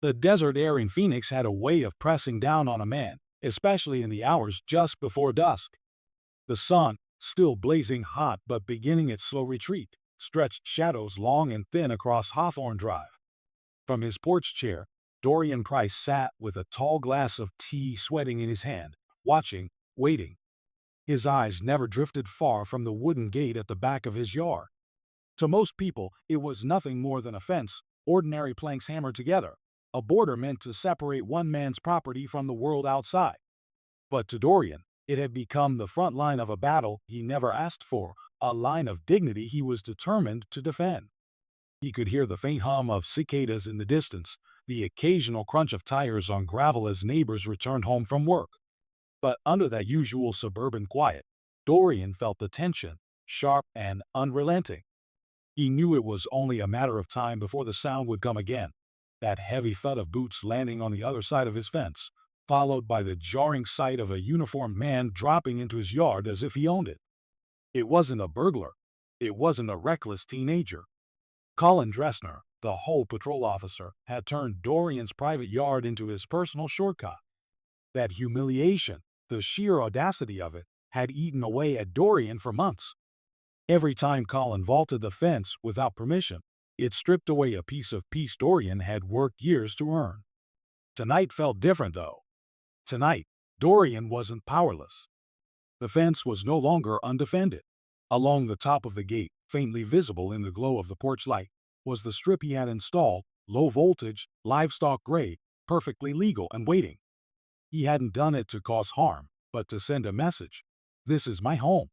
The desert air in Phoenix had a way of pressing down on a man, especially in the hours just before dusk. The sun, still blazing hot but beginning its slow retreat, stretched shadows long and thin across Hawthorne Drive. From his porch chair, Dorian Price sat with a tall glass of tea sweating in his hand, watching, waiting. His eyes never drifted far from the wooden gate at the back of his yard. To most people, it was nothing more than a fence, ordinary planks hammered together, a border meant to separate one man's property from the world outside. But to Dorian, it had become the front line of a battle he never asked for, a line of dignity he was determined to defend. He could hear the faint hum of cicadas in the distance, the occasional crunch of tires on gravel as neighbors returned home from work. But under that usual suburban quiet, Dorian felt the tension, sharp and unrelenting. He knew it was only a matter of time before the sound would come again, that heavy thud of boots landing on the other side of his fence, followed by the jarring sight of a uniformed man dropping into his yard as if he owned it. It wasn't a burglar. It wasn't a reckless teenager. Colin Dressner, the whole patrol officer, had turned Dorian's private yard into his personal shortcut. That humiliation, the sheer audacity of it, had eaten away at Dorian for months. Every time Colin vaulted the fence without permission, it stripped away a piece of peace Dorian had worked years to earn. Tonight felt different, though. Tonight, Dorian wasn't powerless. The fence was no longer undefended. Along the top of the gate, faintly visible in the glow of the porch light, was the strip he had installed, low voltage, livestock grade, perfectly legal and waiting. He hadn't done it to cause harm, but to send a message. This is my home.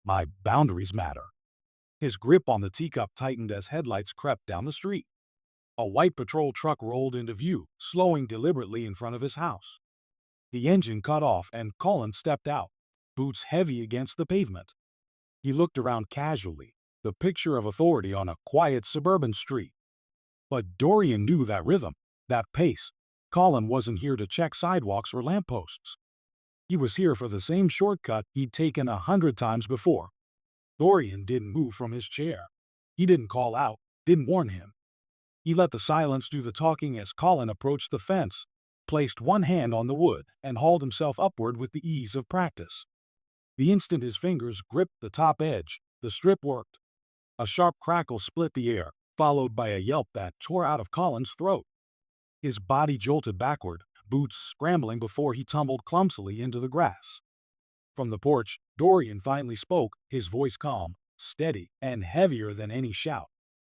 My boundaries matter. His grip on the teacup tightened as headlights crept down the street. A white patrol truck rolled into view, slowing deliberately in front of his house. The engine cut off and Colin stepped out, boots heavy against the pavement. He looked around casually, the picture of authority on a quiet suburban street. But Dorian knew that rhythm, that pace. Colin wasn't here to check sidewalks or lampposts. He was here for the same shortcut he'd taken 100 times before. Dorian didn't move from his chair. He didn't call out, didn't warn him. He let the silence do the talking as Colin approached the fence, placed one hand on the wood, and hauled himself upward with the ease of practice. The instant his fingers gripped the top edge, the strip worked. A sharp crackle split the air, followed by a yelp that tore out of Colin's throat. His body jolted backward, boots scrambling before he tumbled clumsily into the grass. From the porch, Dorian finally spoke, his voice calm, steady, and heavier than any shout.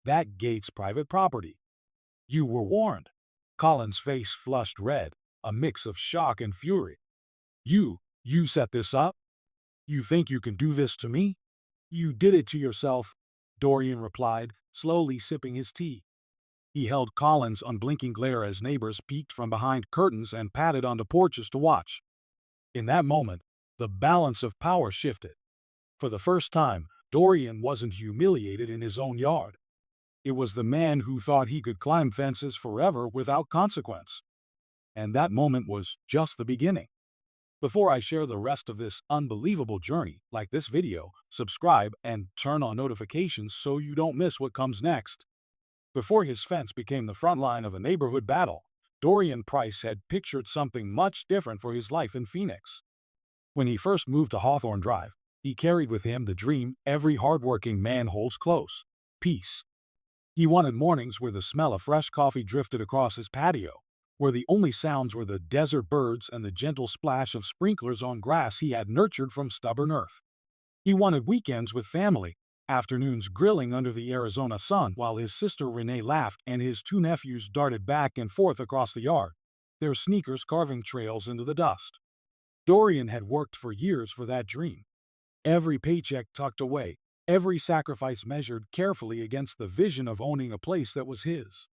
That gate's private property. You were warned. Colin's face flushed red, a mix of shock and fury. You set this up? You think you can do this to me? You did it to yourself, Dorian replied, slowly sipping his tea. He held Colin's unblinking glare as neighbors peeked from behind curtains and padded onto porches to watch. In that moment, the balance of power shifted. For the first time, Dorian wasn't humiliated in his own yard. It was the man who thought he could climb fences forever without consequence. And that moment was just the beginning. Before I share the rest of this unbelievable journey, like this video, subscribe, and turn on notifications so you don't miss what comes next. Before his fence became the front line of a neighborhood battle, Dorian Price had pictured something much different for his life in Phoenix. When he first moved to Hawthorne Drive, he carried with him the dream every hardworking man holds close: peace. He wanted mornings where the smell of fresh coffee drifted across his patio, where the only sounds were the desert birds and the gentle splash of sprinklers on grass he had nurtured from stubborn earth. He wanted weekends with family, afternoons grilling under the Arizona sun while his sister Renee laughed and his two nephews darted back and forth across the yard, their sneakers carving trails into the dust. Dorian had worked for years for that dream. Every paycheck tucked away, every sacrifice measured carefully against the vision of owning a place that was his.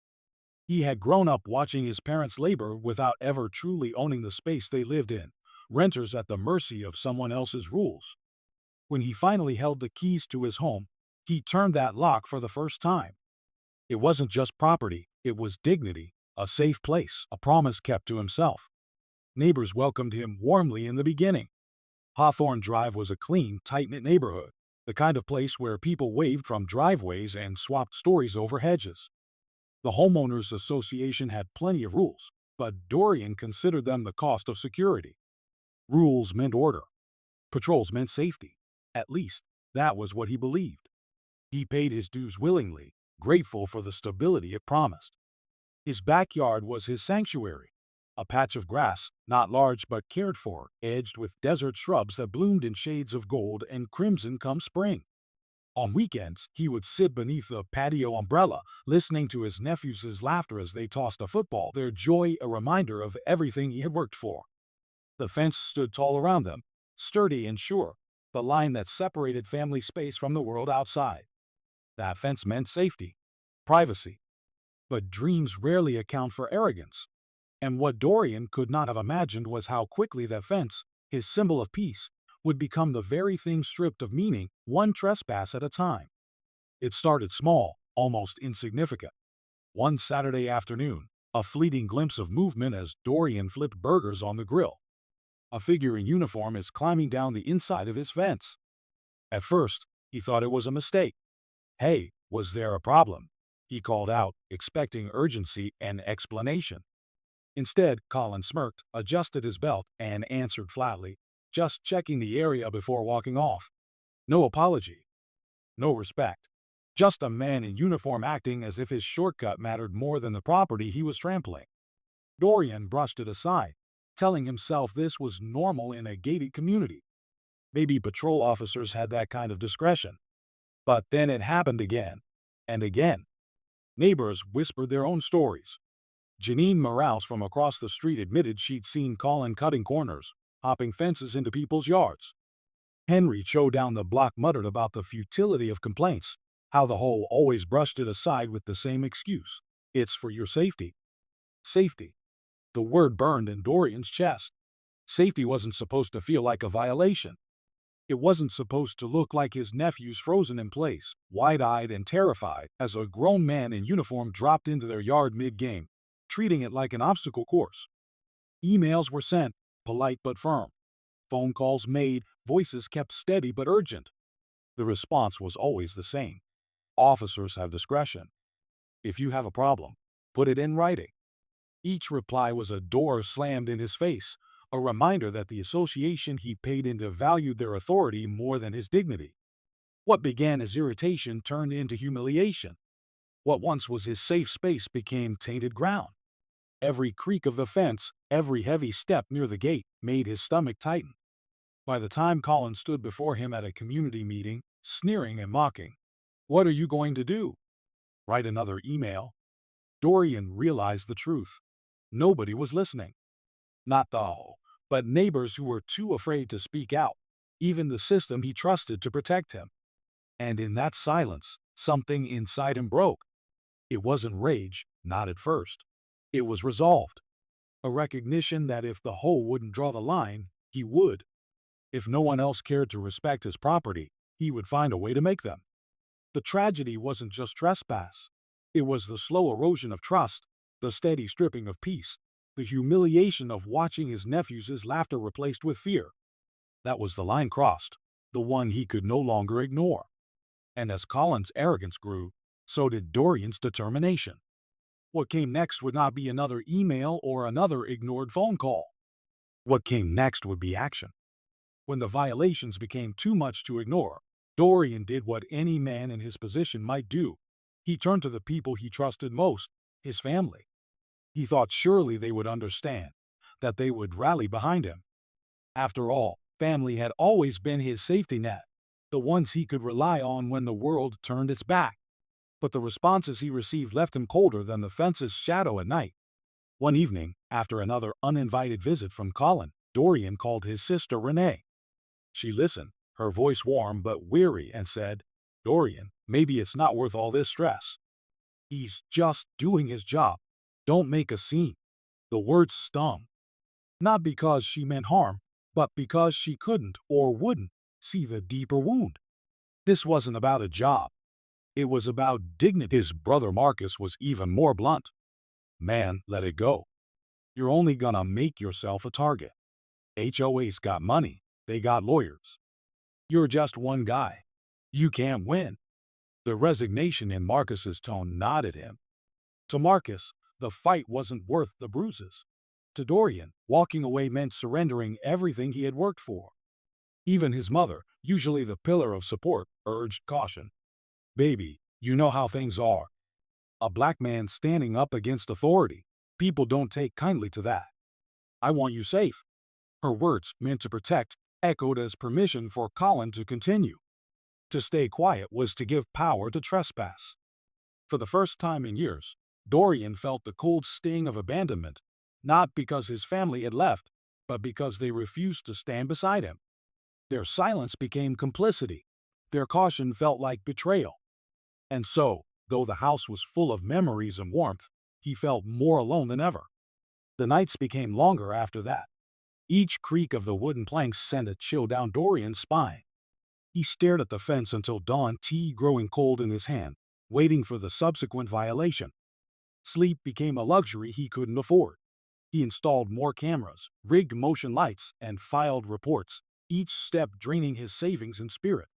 He had grown up watching his parents labor without ever truly owning the space they lived in, renters at the mercy of someone else's rules. When he finally held the keys to his home, he turned that lock for the first time. It wasn't just property, it was dignity, a safe place, a promise kept to himself. Neighbors welcomed him warmly in the beginning. Hawthorne Drive was a clean, tight-knit neighborhood, the kind of place where people waved from driveways and swapped stories over hedges. The homeowners association had plenty of rules, but Dorian considered them the cost of security. Rules meant order. Patrols meant safety. At least, that was what he believed. He paid his dues willingly, grateful for the stability it promised. His backyard was his sanctuary, a patch of grass, not large but cared for, edged with desert shrubs that bloomed in shades of gold and crimson come spring. On weekends, he would sit beneath the patio umbrella, listening to his nephews' laughter as they tossed a football, their joy a reminder of everything he had worked for. The fence stood tall around them, sturdy and sure, the line that separated family space from the world outside. That fence meant safety, privacy. But dreams rarely account for arrogance. And what Dorian could not have imagined was how quickly that fence, his symbol of peace, would become the very thing stripped of meaning, one trespass at a time. It started small, almost insignificant. One Saturday afternoon, a fleeting glimpse of movement as Dorian flipped burgers on the grill. A figure in uniform is climbing down the inside of his fence. At first, he thought it was a mistake. "Hey, was there a problem?" he called out, expecting urgency and explanation. Instead, Colin smirked, adjusted his belt, and answered flatly, "Just checking the area before walking off." No apology. No respect. Just a man in uniform acting as if his shortcut mattered more than the property he was trampling. Dorian brushed it aside, telling himself this was normal in a gated community. Maybe patrol officers had that kind of discretion. But then it happened again. And again. Neighbors whispered their own stories. Janine Morales from across the street admitted she'd seen Colin cutting corners, hopping fences into people's yards. Henry Cho down the block muttered about the futility of complaints, how the whole always brushed it aside with the same excuse. "It's for your safety." Safety. The word burned in Dorian's chest. Safety wasn't supposed to feel like a violation. It wasn't supposed to look like his nephews frozen in place, wide-eyed and terrified, as a grown man in uniform dropped into their yard mid-game, treating it like an obstacle course. Emails were sent, polite but firm. Phone calls made, voices kept steady but urgent. The response was always the same. "Officers have discretion. If you have a problem, put it in writing." Each reply was a door slammed in his face, a reminder that the association he paid into valued their authority more than his dignity. What began as irritation turned into humiliation. What once was his safe space became tainted ground. Every creak of the fence, every heavy step near the gate, made his stomach tighten. By the time Colin stood before him at a community meeting, sneering and mocking, "What are you going to do? Write another email?" Dorian realized the truth. Nobody was listening. Not the whole, but neighbors who were too afraid to speak out, even the system he trusted to protect him. And in that silence, something inside him broke. It wasn't rage, not at first. It was resolved. A recognition that if the whole wouldn't draw the line, he would. If no one else cared to respect his property, he would find a way to make them. The tragedy wasn't just trespass. It was the slow erosion of trust, the steady stripping of peace, the humiliation of watching his nephews' laughter replaced with fear. That was the line crossed, the one he could no longer ignore. And as Colin's arrogance grew, so did Dorian's determination. What came next would not be another email or another ignored phone call. What came next would be action. When the violations became too much to ignore, Dorian did what any man in his position might do. He turned to the people he trusted most, his family. He thought surely they would understand, that they would rally behind him. After all, family had always been his safety net, the ones he could rely on when the world turned its back. But the responses he received left him colder than the fence's shadow at night. One evening, after another uninvited visit from Colin, Dorian called his sister Renee. She listened, her voice warm but weary, and said, "Dorian, maybe it's not worth all this stress. He's just doing his job. Don't make a scene." The words stung. Not because she meant harm, but because she couldn't or wouldn't see the deeper wound. This wasn't about a job. It was about dignity. His brother Marcus was even more blunt. "Man, let it go. You're only gonna make yourself a target. HOA's got money. They got lawyers. You're just one guy. You can't win." The resignation in Marcus's tone nodded him. To Marcus, the fight wasn't worth the bruises. To Dorian, walking away meant surrendering everything he had worked for. Even his mother, usually the pillar of support, urged caution. "Baby, you know how things are. A black man standing up against authority. People don't take kindly to that. I want you safe." Her words, meant to protect, echoed as permission for Colin to continue. To stay quiet was to give power to trespass. For the first time in years, Dorian felt the cold sting of abandonment, not because his family had left, but because they refused to stand beside him. Their silence became complicity. Their caution felt like betrayal. And so, though the house was full of memories and warmth, he felt more alone than ever. The nights became longer after that. Each creak of the wooden planks sent a chill down Dorian's spine. He stared at the fence until dawn, tea growing cold in his hand, waiting for the subsequent violation. Sleep became a luxury he couldn't afford. He installed more cameras, rigged motion lights, and filed reports, each step draining his savings and spirit.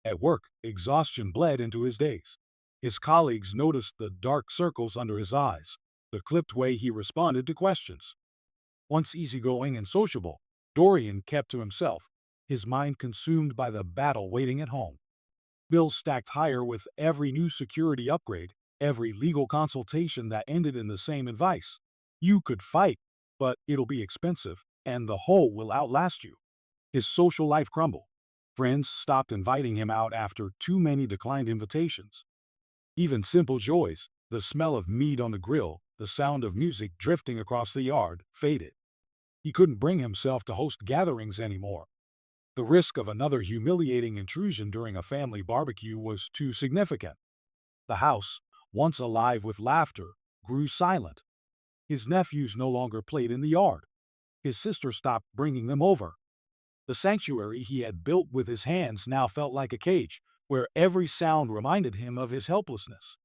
At work, exhaustion bled into his days. His colleagues noticed the dark circles under his eyes, the clipped way he responded to questions. Once easygoing and sociable, Dorian kept to himself, his mind consumed by the battle waiting at home. Bills stacked higher with every new security upgrade, every legal consultation that ended in the same advice. You could fight, but it'll be expensive, and the hoe will outlast you. His social life crumbled. Friends stopped inviting him out after too many declined invitations. Even simple joys, the smell of meat on the grill, the sound of music drifting across the yard, faded. He couldn't bring himself to host gatherings anymore. The risk of another humiliating intrusion during a family barbecue was too significant. The house, once alive with laughter, grew silent. His nephews no longer played in the yard. His sister stopped bringing them over. The sanctuary he had built with his hands now felt like a cage, where every sound reminded him of his helplessness.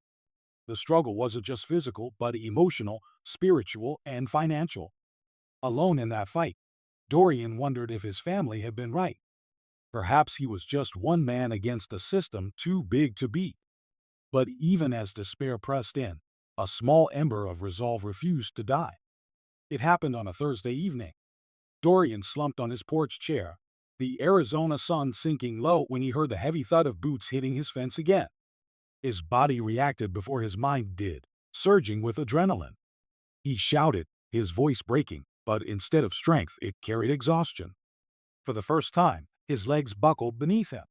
The struggle wasn't just physical, but emotional, spiritual, and financial. Alone in that fight, Dorian wondered if his family had been right. Perhaps he was just one man against a system too big to beat. But even as despair pressed in, a small ember of resolve refused to die. It happened on a Thursday evening. Dorian slumped on his porch chair, the Arizona sun sinking low when he heard the heavy thud of boots hitting his fence again. His body reacted before his mind did, surging with adrenaline. He shouted, his voice breaking, but instead of strength, it carried exhaustion. For the first time, his legs buckled beneath him.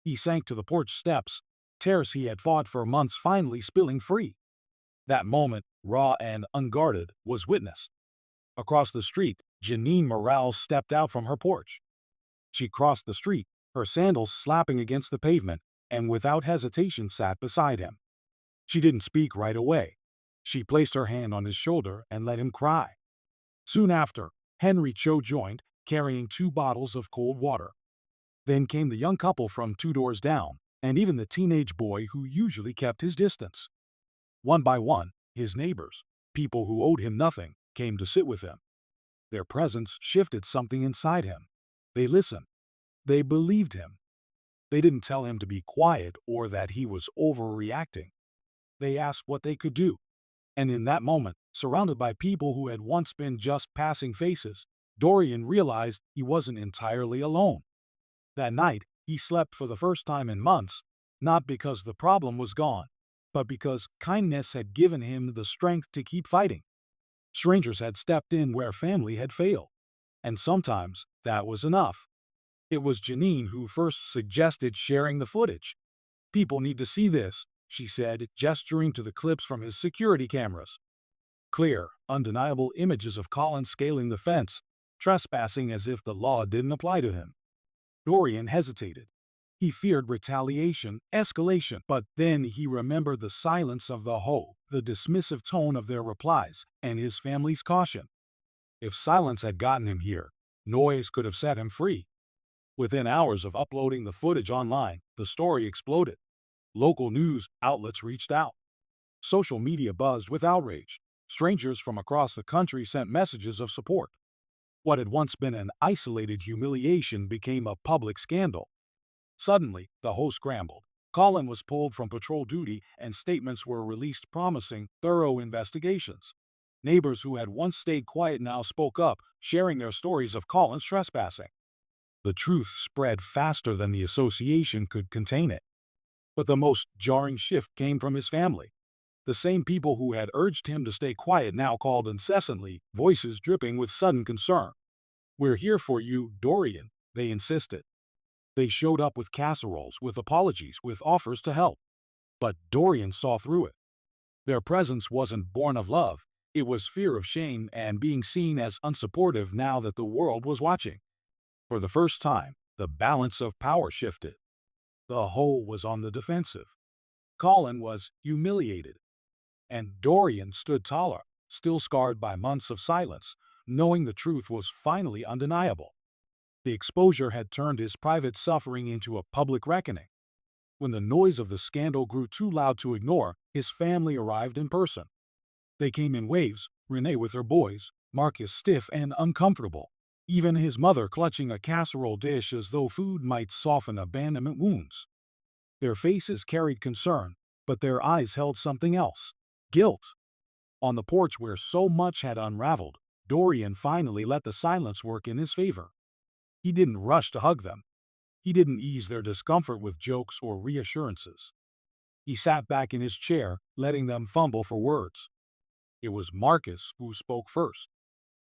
He sank to the porch steps, tears he had fought for months finally spilling free. That moment, raw and unguarded, was witnessed. Across the street, Janine Morales stepped out from her porch. She crossed the street, her sandals slapping against the pavement, and without hesitation sat beside him. She didn't speak right away. She placed her hand on his shoulder and let him cry. Soon after, Henry Cho joined, carrying 2 bottles of cold water. Then came the young couple from 2 doors down, and even the teenage boy who usually kept his distance. One by one, his neighbors, people who owed him nothing, came to sit with him. Their presence shifted something inside him. They listened. They believed him. They didn't tell him to be quiet or that he was overreacting. They asked what they could do. And in that moment, surrounded by people who had once been just passing faces, Dorian realized he wasn't entirely alone. That night, he slept for the first time in months, not because the problem was gone, but because kindness had given him the strength to keep fighting. Strangers had stepped in where family had failed, and sometimes that was enough. It was Janine who first suggested sharing the footage. "People need to see this," she said, gesturing to the clips from his security cameras. Clear, undeniable images of Colin scaling the fence, trespassing as if the law didn't apply to him. Dorian hesitated. He feared retaliation, escalation, but then he remembered the silence of the hoe, the dismissive tone of their replies, and his family's caution. If silence had gotten him here, noise could have set him free. Within hours of uploading the footage online, the story exploded. Local news outlets reached out. Social media buzzed with outrage. Strangers from across the country sent messages of support. What had once been an isolated humiliation became a public scandal. Suddenly, the host scrambled. Colin was pulled from patrol duty and statements were released promising thorough investigations. Neighbors who had once stayed quiet now spoke up, sharing their stories of Colin's trespassing. The truth spread faster than the association could contain it. But the most jarring shift came from his family. The same people who had urged him to stay quiet now called incessantly, voices dripping with sudden concern. "We're here for you, Dorian," they insisted. They showed up with casseroles, with apologies, with offers to help. But Dorian saw through it. Their presence wasn't born of love. It was fear of shame and being seen as unsupportive now that the world was watching. For the first time, the balance of power shifted. The whole was on the defensive. Colin was humiliated, and Dorian stood taller, still scarred by months of silence, knowing the truth was finally undeniable. The exposure had turned his private suffering into a public reckoning. When the noise of the scandal grew too loud to ignore, his family arrived in person. They came in waves, Renee with her boys, Marcus stiff and uncomfortable, even his mother clutching a casserole dish as though food might soften abandonment wounds. Their faces carried concern, but their eyes held something else: guilt. On the porch where so much had unraveled, Dorian finally let the silence work in his favor. He didn't rush to hug them. He didn't ease their discomfort with jokes or reassurances. He sat back in his chair, letting them fumble for words. It was Marcus who spoke first.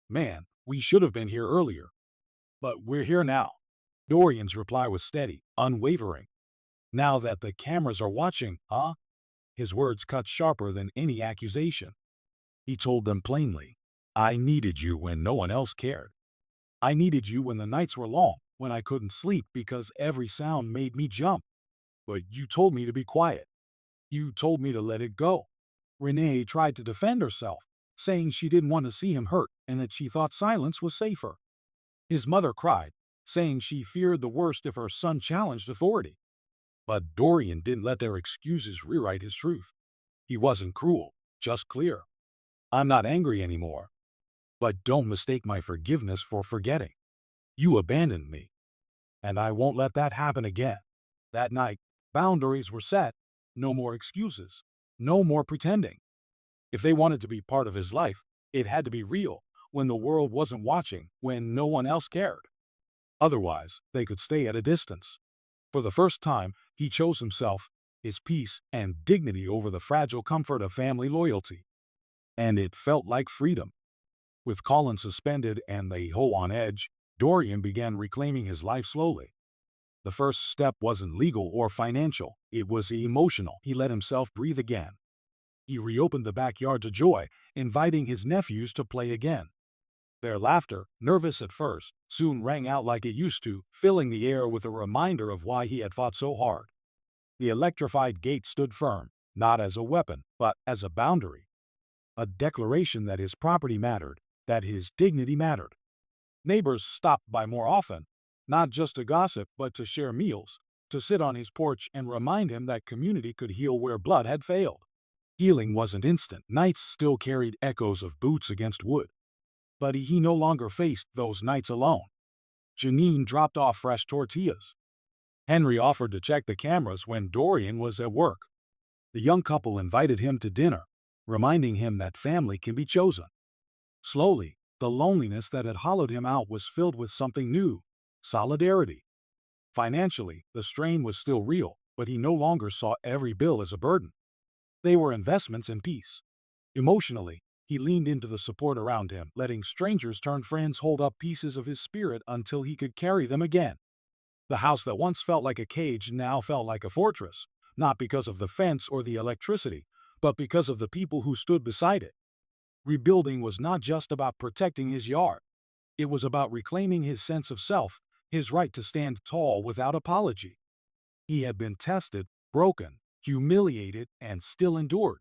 "Man, we should have been here earlier. But we're here now." Dorian's reply was steady, unwavering. "Now that the cameras are watching, huh?" His words cut sharper than any accusation. He told them plainly, "I needed you when no one else cared. I needed you when the nights were long, when I couldn't sleep because every sound made me jump. But you told me to be quiet. You told me to let it go." Renee tried to defend herself, saying she didn't want to see him hurt and that she thought silence was safer. His mother cried, saying she feared the worst if her son challenged authority. But Dorian didn't let their excuses rewrite his truth. He wasn't cruel, just clear. "I'm not angry anymore. But don't mistake my forgiveness for forgetting. You abandoned me, and I won't let that happen again." That night, boundaries were set. No more excuses. No more pretending. If they wanted to be part of his life, it had to be real, when the world wasn't watching, when no one else cared. Otherwise, they could stay at a distance. For the first time, he chose himself, his peace, and dignity over the fragile comfort of family loyalty. And it felt like freedom. With Colin suspended and the HOA on edge, Dorian began reclaiming his life slowly. The first step wasn't legal or financial, it was emotional. He let himself breathe again. He reopened the backyard to Joy, inviting his nephews to play again. Their laughter, nervous at first, soon rang out like it used to, filling the air with a reminder of why he had fought so hard. The electrified gate stood firm, not as a weapon, but as a boundary. A declaration that his property mattered, that his dignity mattered. Neighbors stopped by more often, not just to gossip, but to share meals, to sit on his porch and remind him that community could heal where blood had failed. Healing wasn't instant. Nights still carried echoes of boots against wood. But he no longer faced those nights alone. Janine dropped off fresh tortillas. Henry offered to check the cameras when Dorian was at work. The young couple invited him to dinner, reminding him that family can be chosen. Slowly, the loneliness that had hollowed him out was filled with something new: solidarity. Financially, the strain was still real, but he no longer saw every bill as a burden. They were investments in peace. Emotionally, he leaned into the support around him, letting strangers turned friends hold up pieces of his spirit until he could carry them again. The house that once felt like a cage now felt like a fortress, not because of the fence or the electricity, but because of the people who stood beside it. Rebuilding was not just about protecting his yard. It was about reclaiming his sense of self, his right to stand tall without apology. He had been tested, broken, humiliated, and still endured.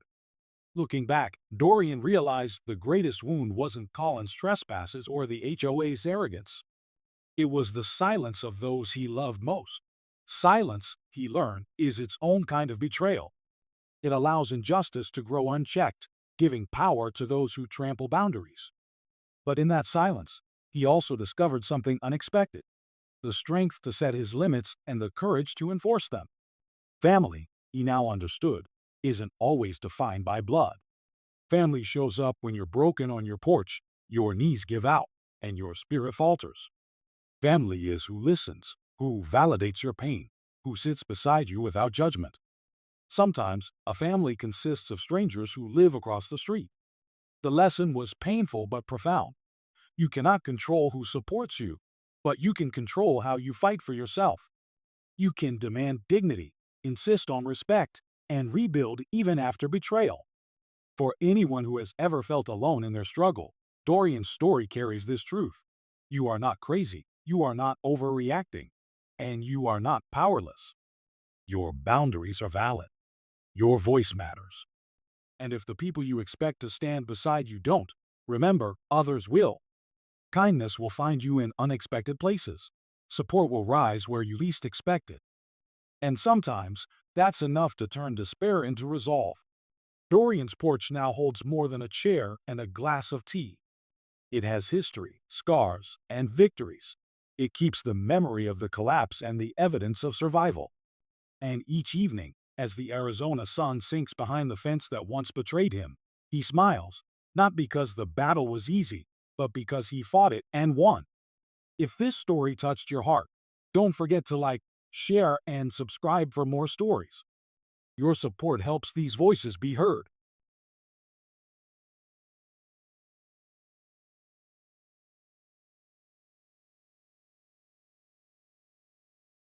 Looking back, Dorian realized the greatest wound wasn't Colin's trespasses or the HOA's arrogance. It was the silence of those he loved most. Silence, he learned, is its own kind of betrayal. It allows injustice to grow unchecked, giving power to those who trample boundaries. But in that silence, he also discovered something unexpected: the strength to set his limits and the courage to enforce them. Family, he now understood, isn't always defined by blood. Family shows up when you're broken on your porch, your knees give out, and your spirit falters. Family is who listens, who validates your pain, who sits beside you without judgment. Sometimes, a family consists of strangers who live across the street. The lesson was painful but profound. You cannot control who supports you, but you can control how you fight for yourself. You can demand dignity, insist on respect, and rebuild even after betrayal. For anyone who has ever felt alone in their struggle, Dorian's story carries this truth. You are not crazy, you are not overreacting, and you are not powerless. Your boundaries are valid. Your voice matters. And if the people you expect to stand beside you don't, remember, others will. Kindness will find you in unexpected places. Support will rise where you least expect it. And sometimes, that's enough to turn despair into resolve. Dorian's porch now holds more than a chair and a glass of tea. It has history, scars, and victories. It keeps the memory of the collapse and the evidence of survival. And each evening, as the Arizona sun sinks behind the fence that once betrayed him, he smiles, not because the battle was easy, but because he fought it and won. If this story touched your heart, don't forget to like, share, and subscribe for more stories. Your support helps these voices be heard.